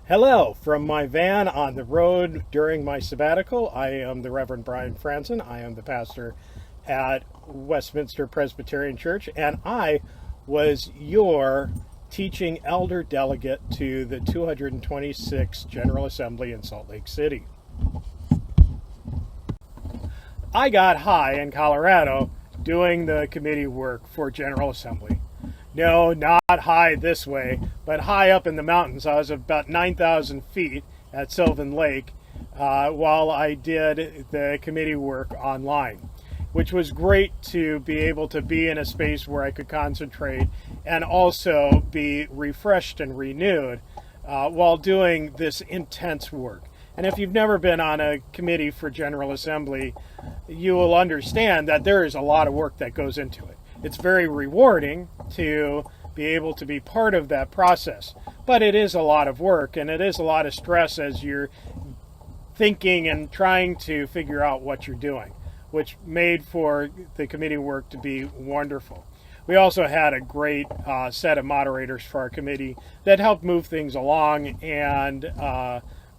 Hello, from my van on the road during my sabbatical. I am the Reverend Bryan Franzen. I am the pastor at Westminster Presbyterian Church, and I was your teaching elder delegate to the 226th General Assembly in Salt Lake City. I got high in Colorado doing the committee work for General Assembly. No, not high this way, but high up in the mountains. I was about 9,000 feet at Sylvan Lake while I did the committee work online, which was great to be able to be in a space where I could concentrate and also be refreshed and renewed while doing this intense work. And if you've never been on a committee for General Assembly, you will understand that there is a lot of work that goes into it. It's very rewarding to be able to be part of that process, but it is a lot of work and it is a lot of stress as you're thinking and trying to figure out what you're doing, which made for the committee work to be wonderful. We also had a great set of moderators for our committee that helped move things along and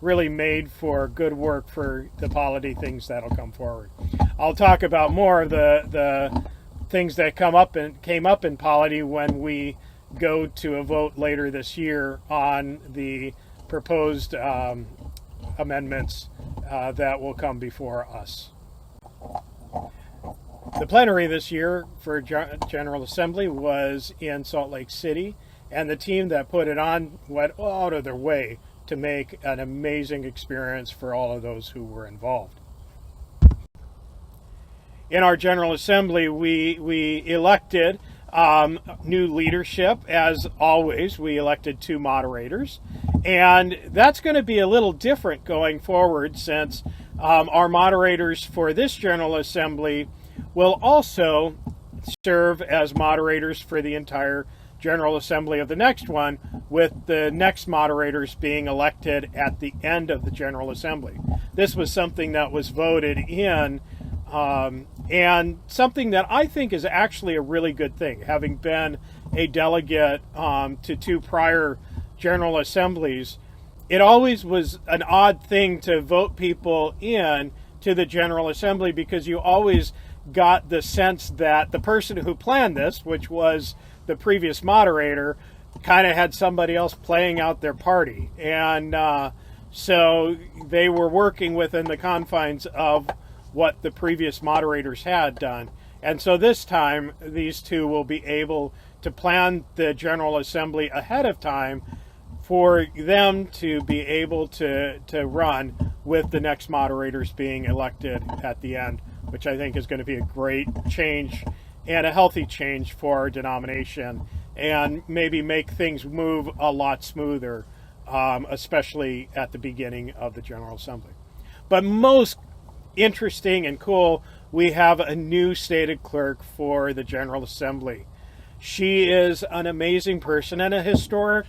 really made for good work for the polity things that'll come forward. I'll talk about more of the things that came up in polity when we go to a vote later this year on the proposed amendments that will come before us. The plenary this year for General Assembly was in Salt Lake City, and the team that put it on went out of their way to make an amazing experience for all of those who were involved. In our General Assembly, we elected new leadership. As always, we elected 2 moderators, and that's going to be a little different going forward since our moderators for this General Assembly will also serve as moderators for the entire General Assembly of the next one, with the next moderators being elected at the end of the General Assembly. This was something that was voted in and something that I think is actually a really good thing. Having been a delegate to 2 prior General Assemblies, it always was an odd thing to vote people in to the General Assembly because you always got the sense that the person who planned this, which was the previous moderator, kind of had somebody else playing out their party. And so they were working within the confines of what the previous moderators had done. And so this time, these 2 will be able to plan the General Assembly ahead of time for them to be able to run with the next moderators being elected at the end, which I think is going to be a great change and a healthy change for our denomination and maybe make things move a lot smoother, especially at the beginning of the General Assembly. But most interesting and cool, we have a new stated clerk for the General Assembly. She is an amazing person and a historic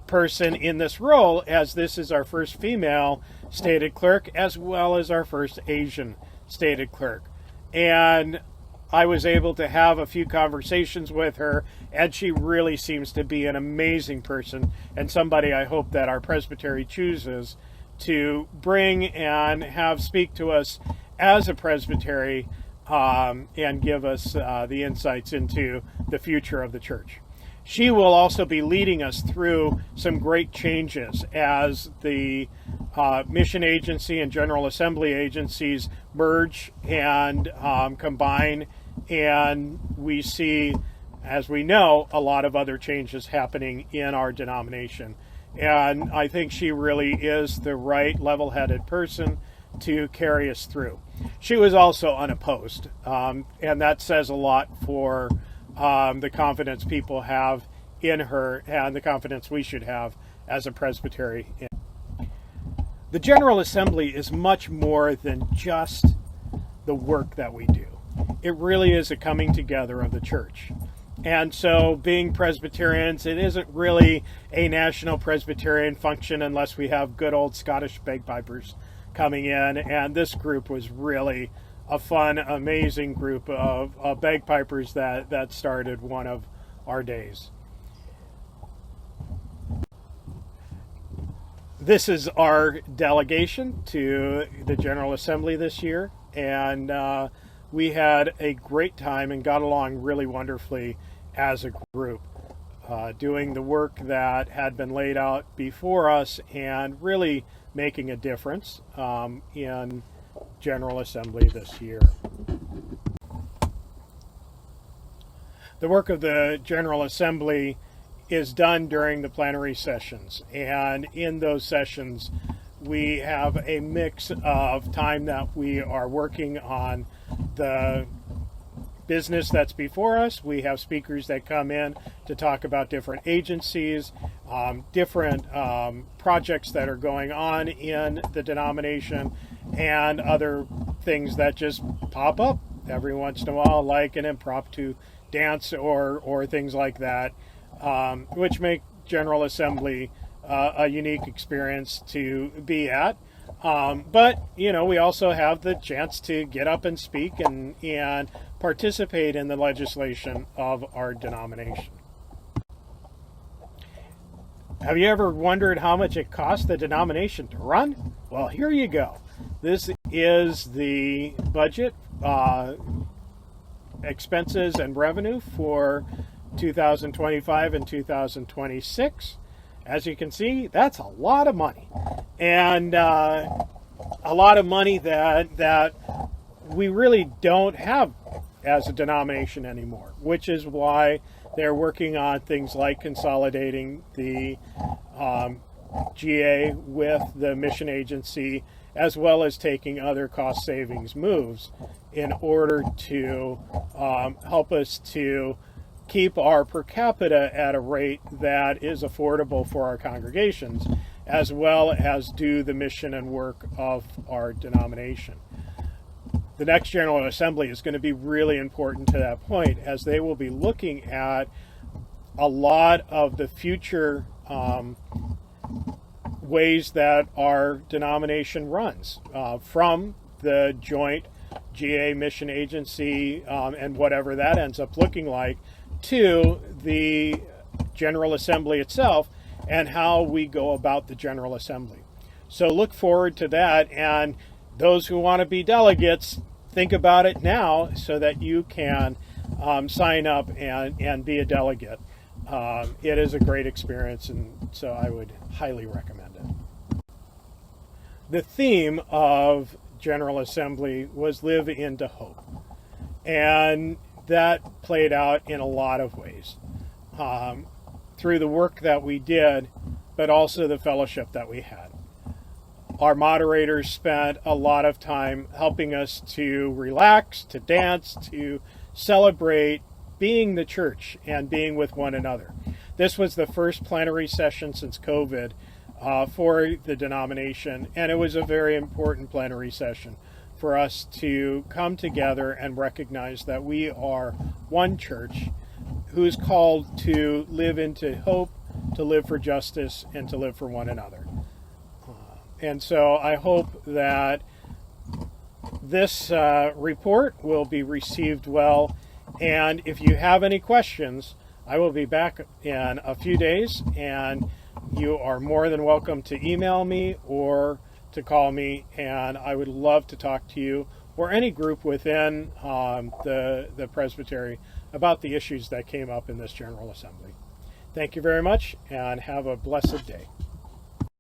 person in this role, as this is our first female stated clerk as well as our first Asian stated clerk. And I was able to have a few conversations with her, and she really seems to be an amazing person and somebody I hope that our presbytery chooses to bring and have speak to us as a presbytery and give us the insights into the future of the church. She will also be leading us through some great changes as the mission agency and General Assembly agencies merge and combine, and we see, as we know, a lot of other changes happening in our denomination. And I think she really is the right level-headed person to carry us through. She was also unopposed, and that says a lot for the confidence people have in her and the confidence we should have as a presbytery. The General Assembly is much more than just the work that we do. It really is a coming together of the church. And so being Presbyterians, it isn't really a national Presbyterian function unless we have good old Scottish bagpipers coming in. And this group was really a fun, amazing group of bagpipers that started one of our days. This is our delegation to the General Assembly this year, and we had a great time and got along really wonderfully as a group, doing the work that had been laid out before us and really making a difference in General Assembly this year. The work of the General Assembly is done during the plenary sessions, and in those sessions we have a mix of time that we are working on the business that's before us. We have speakers that come in to talk about different agencies, different projects that are going on in the denomination, and other things that just pop up every once in a while, like an impromptu dance or things like that, which make General Assembly a unique experience to be at. But, we also have the chance to get up and speak and participate in the legislation of our denomination. Have you ever wondered how much it costs the denomination to run? Well, here you go. This is the budget, expenses and revenue for 2025 and 2026. As you can see, that's a lot of money, and a lot of money that we really don't have as a denomination anymore, which is why they're working on things like consolidating the GA with the mission agency, as well as taking other cost savings moves in order to help us to keep our per capita at a rate that is affordable for our congregations, as well as do the mission and work of our denomination. The next General Assembly is going to be really important to that point, as they will be looking at a lot of the future ways that our denomination runs, from the joint GA mission agency and whatever that ends up looking like, to the General Assembly itself and how we go about the General Assembly. So look forward to that, and those who want to be delegates, think about it now so that you can sign up and be a delegate. It is a great experience, and so I would highly recommend it. The theme of General Assembly was Live into Hope, and that played out in a lot of ways, through the work that we did, but also the fellowship that we had. Our moderators spent a lot of time helping us to relax, to dance, to celebrate being the church and being with one another. This was the first plenary session since COVID for the denomination, and it was a very important plenary session for us to come together and recognize that we are one church who's called to live into hope, to live for justice, and to live for one another. And so I hope that this report will be received well, and if you have any questions, I will be back in a few days, and you are more than welcome to email me or to call me, and I would love to talk to you or any group within the Presbytery about the issues that came up in this General Assembly. Thank you very much, and have a blessed day.